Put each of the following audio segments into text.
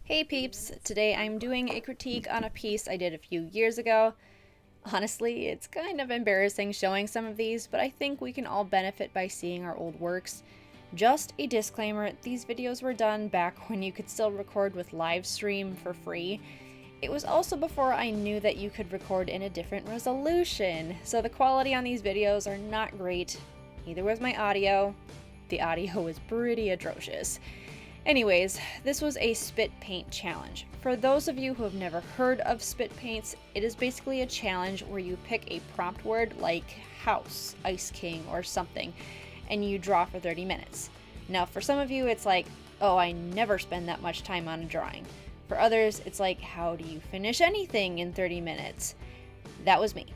Hey peeps! Today I'm doing a critique on a piece I did a few years ago. Honestly, it's kind of embarrassing showing some of these, but I think we can all benefit by seeing our old works. Just a disclaimer, these videos were done back when you could still record with Livestream for free. It was also before I knew that you could record in a different resolution, so the quality on these videos are not great. Neither was my audio. The audio was pretty atrocious. Anyways, this was a spit paint challenge. For those of you who have never heard of spit paints, it is basically a challenge where you pick a prompt word like house, ice king, or something, and you draw for 30 minutes. Now, for some of you, it's like, oh, I never spend that much time on a drawing. For others, it's like, how do you finish anything in 30 minutes? That was me.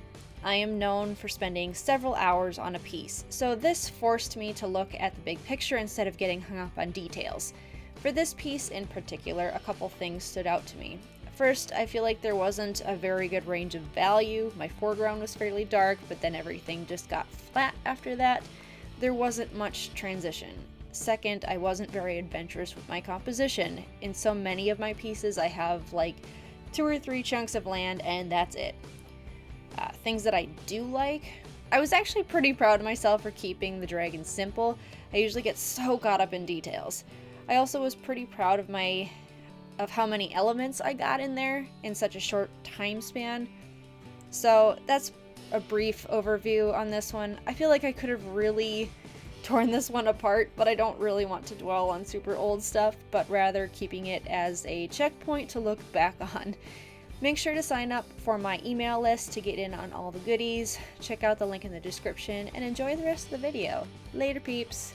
I am known for spending several hours on a piece, so this forced me to look at the big picture instead of getting hung up on details. For this piece in particular, a couple things stood out to me. First, I feel like there wasn't a very good range of value. My foreground was fairly dark, but then everything just got flat after that. There wasn't much transition. Second, I wasn't very adventurous with my composition. In so many of my pieces, I have like 2 or 3 chunks of land and that's it. Things that I do like, I was actually pretty proud of myself for keeping the dragon simple. I usually get so caught up in details. I also was pretty proud of how many elements I got in there in such a short time span. So that's a brief overview on this one. I feel like I could have really torn this one apart, but I don't really want to dwell on super old stuff, but rather keeping it as a checkpoint to look back on. Make sure to sign up for my email list to get in on all the goodies. Check out the link in the description and enjoy the rest of the video. Later, peeps!